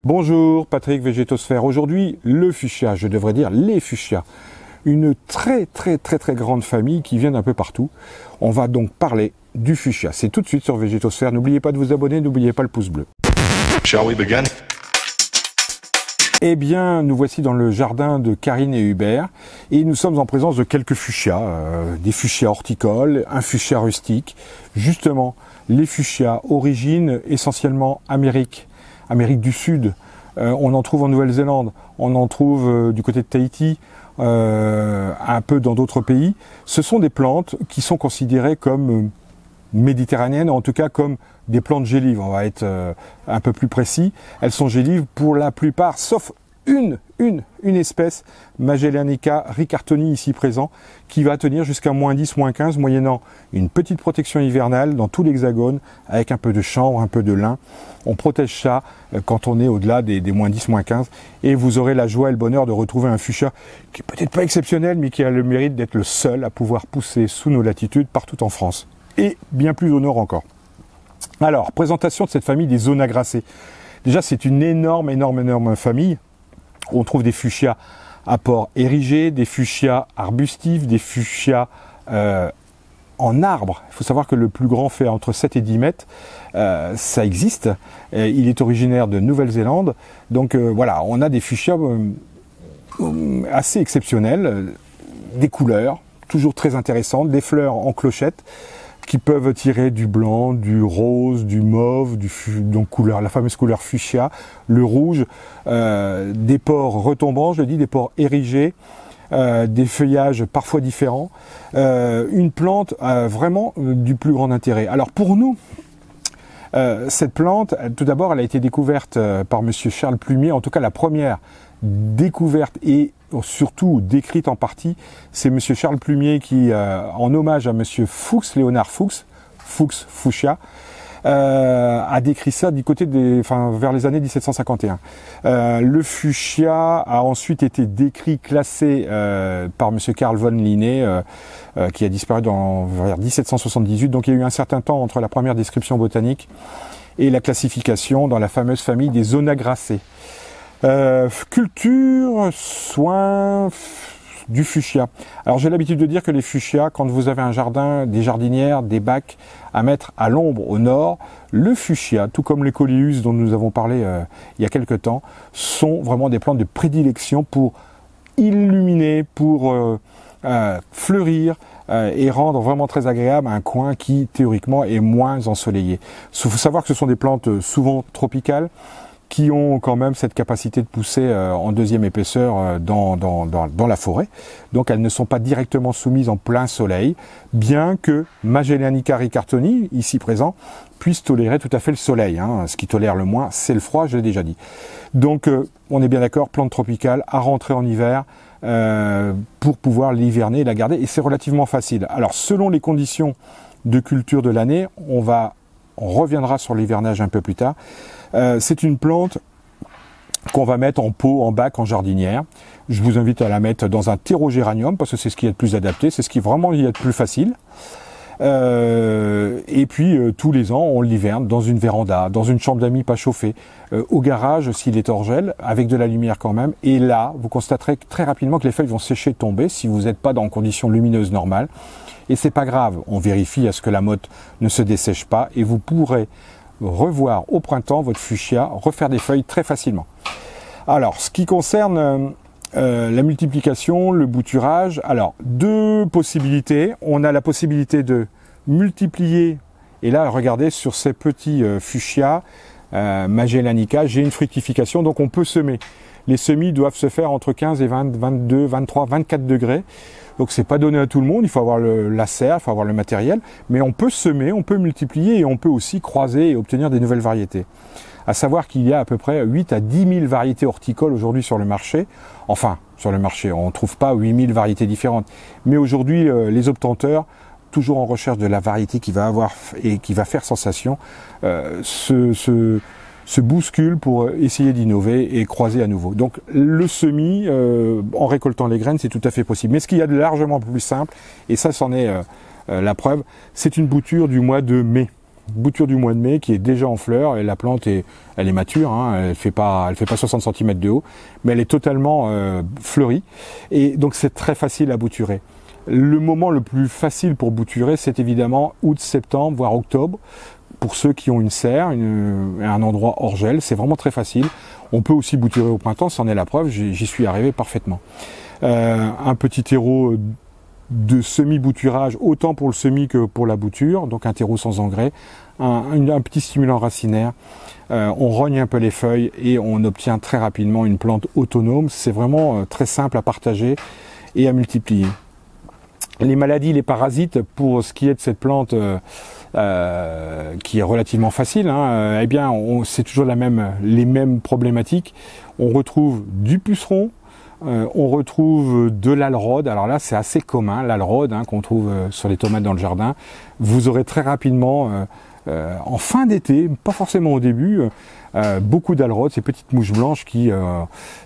Bonjour, Patrick Végétosphère. Aujourd'hui, le fuchsia, je devrais dire les fuchsias. Une très grande famille qui vient d'un peu partout. On va donc parler du fuchsia. C'est tout de suite sur Végétosphère. N'oubliez pas de vous abonner, n'oubliez pas le pouce bleu. Shall we begin? Eh bien, nous voici dans le jardin de Karine et Hubert et nous sommes en présence de quelques fuchsias, des fuchsias horticoles, un fuchsia rustique. Justement, les fuchsias, origine essentiellement Amérique du Sud. On en trouve en Nouvelle-Zélande, on en trouve du côté de Tahiti, un peu dans d'autres pays. Ce sont des plantes qui sont considérées comme méditerranéennes, en tout cas comme des plantes gélives. On va être un peu plus précis. Elles sont gélives pour la plupart, sauf une espèce, Magellanica ricartoni ici présent, qui va tenir jusqu'à -10, -15, moyennant une petite protection hivernale dans tout l'hexagone, avec un peu de chanvre, un peu de lin. On protège ça quand on est au-delà des -10, -15, et vous aurez la joie et le bonheur de retrouver un fuchsia qui est peut-être pas exceptionnel, mais qui a le mérite d'être le seul à pouvoir pousser sous nos latitudes partout en France, et bien plus au nord encore. Alors, présentation de cette famille des Zonagráceae. Déjà, c'est une énorme famille. On trouve des fuchsias à port érigé, des fuchsias arbustifs, des fuchsias en arbre. Il faut savoir que le plus grand fait entre 7 et 10 mètres. Ça existe. Il est originaire de Nouvelle-Zélande. Donc voilà, on a des fuchsias assez exceptionnels, des couleurs toujours très intéressantes, des fleurs en clochette, qui peuvent tirer du blanc, du rose, du mauve, donc couleur, la fameuse couleur fuchsia, le rouge, des pores retombants, je le dis, des pores érigés, des feuillages parfois différents, une plante vraiment du plus grand intérêt. Alors pour nous, cette plante, tout d'abord, elle a été découverte par monsieur Charles Plumier, en tout cas la première découverte et surtout décrite en partie, c'est monsieur Charles Plumier qui, en hommage à monsieur Fuchs, Léonard Fuchs, Fuchsia, a décrit ça du côté vers les années 1751. Le fuchsia a ensuite été décrit, classé par monsieur Carl von Linné, qui a disparu vers 1778. Donc il y a eu un certain temps entre la première description botanique et la classification dans la fameuse famille des Zonagráceae. Culture, soins du fuchsia. Alors j'ai l'habitude de dire que les fuchsias, quand vous avez un jardin, des jardinières, des bacs à mettre à l'ombre au nord, le fuchsia, tout comme les coléus dont nous avons parlé il y a quelque temps, sont vraiment des plantes de prédilection pour illuminer, pour fleurir et rendre vraiment très agréable un coin qui théoriquement est moins ensoleillé. Il faut savoir que ce sont des plantes souvent tropicales, qui ont quand même cette capacité de pousser en deuxième épaisseur dans la forêt. Donc elles ne sont pas directement soumises en plein soleil, bien que Magellanica ricartoni, ici présent, puisse tolérer tout à fait le soleil. Ce qui tolère le moins, c'est le froid, je l'ai déjà dit. Donc on est bien d'accord, plante tropicale à rentrer en hiver pour pouvoir l'hiverner et la garder. Et c'est relativement facile. Alors selon les conditions de culture de l'année, on reviendra sur l'hivernage un peu plus tard. C'est une plante qu'on va mettre en pot, en bac, en jardinière. Je vous invite à la mettre dans un terrogéranium parce que c'est ce qui est le plus adapté, c'est ce qui vraiment y est le plus facile. Et puis tous les ans, on l'hiverne dans une véranda, dans une chambre d'amis pas chauffée, au garage s'il est hors gel, avec de la lumière quand même. Et là, vous constaterez très rapidement que les feuilles vont sécher, tomber si vous n'êtes pas dans conditions lumineuses normales. Et c'est pas grave, on vérifie à ce que la motte ne se dessèche pas et vous pourrez revoir au printemps votre fuchsia refaire des feuilles très facilement. Alors, ce qui concerne la multiplication, le bouturage, alors deux possibilités. On a la possibilité de multiplier, et là regardez sur ces petits fuchsias Magellanica, j'ai une fructification, donc on peut semer. Les semis doivent se faire entre 15 et 20, 22, 23, 24 degrés. Donc c'est pas donné à tout le monde, il faut avoir la serre, il faut avoir le matériel, mais on peut semer, on peut multiplier et on peut aussi croiser et obtenir des nouvelles variétés. À savoir qu'il y a à peu près 8 à 10 000 variétés horticoles aujourd'hui sur le marché. Enfin, sur le marché, on ne trouve pas 8 000 variétés différentes. Mais aujourd'hui, les obtenteurs, toujours en recherche de la variété qui va avoir et qui va faire sensation, se bousculent pour essayer d'innover et croiser à nouveau. Donc le semis, en récoltant les graines, c'est tout à fait possible. Mais ce qu'il y a de largement plus simple, et ça c'en est la preuve, c'est une bouture du mois de mai. bouture du mois de mai qui est déjà en fleurs et la plante elle est mature, hein, elle fait pas 60 cm de haut, mais elle est totalement fleurie et donc c'est très facile à bouturer. Le moment le plus facile pour bouturer, c'est évidemment août, septembre, voire octobre. Pour ceux qui ont une serre, un endroit hors gel, c'est vraiment très facile. On peut aussi bouturer au printemps, c'en est la preuve, j'y suis arrivé parfaitement. Un petit terreau de semi-bouturage, autant pour le semis que pour la bouture, donc un terreau sans engrais, un petit stimulant racinaire, on rogne un peu les feuilles et on obtient très rapidement une plante autonome. C'est vraiment très simple à partager et à multiplier. Les maladies, les parasites, pour ce qui est de cette plante qui est relativement facile, hein, eh bien, c'est toujours les mêmes problématiques. On retrouve du puceron, on retrouve de l'alrode. Alors là, c'est assez commun, l'alrode hein, qu'on trouve sur les tomates dans le jardin. Vous aurez très rapidement, en fin d'été, pas forcément au début, beaucoup d'alrode, ces petites mouches blanches qui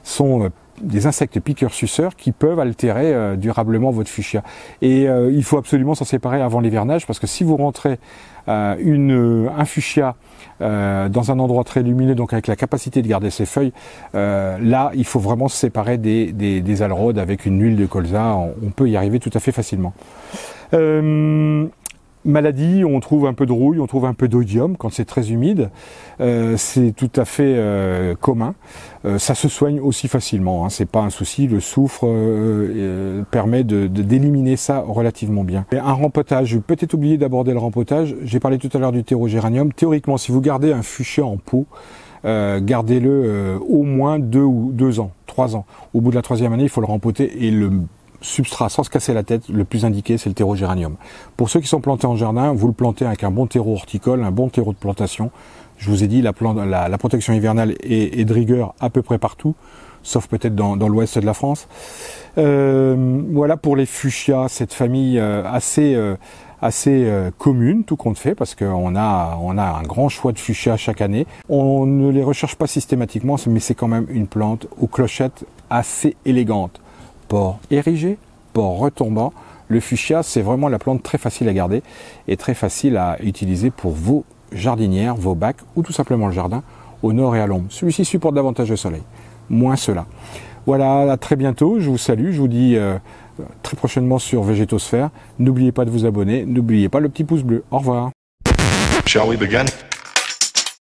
sont des insectes piqueurs-suceurs qui peuvent altérer durablement votre fuchsia. Et il faut absolument s'en séparer avant l'hivernage parce que si vous rentrez un fuchsia dans un endroit très lumineux, donc avec la capacité de garder ses feuilles, là il faut vraiment se séparer des alrôdes avec une huile de colza, on peut y arriver tout à fait facilement. Maladie, on trouve un peu de rouille, on trouve un peu d'oïdium quand c'est très humide, c'est tout à fait commun. Ça se soigne aussi facilement, hein, c'est pas un souci, le soufre permet d'éliminer ça relativement bien. Et un rempotage, j'ai peut-être oublié d'aborder le rempotage, j'ai parlé tout à l'heure du terrogéranium. Théoriquement, si vous gardez un fuchsia en pot, gardez-le au moins 2 ans, 3 ans. Au bout de la 3e année, il faut le rempoter et le substrat sans se casser la tête, le plus indiqué, c'est le terrogéranium. Pour ceux qui sont plantés en jardin, vous le plantez avec un bon terreau horticole, un bon terreau de plantation. Je vous ai dit, la protection hivernale est de rigueur à peu près partout, sauf peut-être dans l'ouest de la France. Voilà pour les fuchsias, cette famille assez commune, tout compte fait, parce qu'on a un grand choix de fuchsias chaque année. On ne les recherche pas systématiquement, mais c'est quand même une plante aux clochettes assez élégante. Port érigé, port retombant. Le fuchsia, c'est vraiment la plante très facile à garder et très facile à utiliser pour vos jardinières, vos bacs ou tout simplement le jardin au nord et à l'ombre. Celui-ci supporte davantage le soleil, moins cela. Voilà, à très bientôt, je vous salue, je vous dis très prochainement sur Végétosphère. N'oubliez pas de vous abonner, n'oubliez pas le petit pouce bleu. Au revoir. Shall we begin?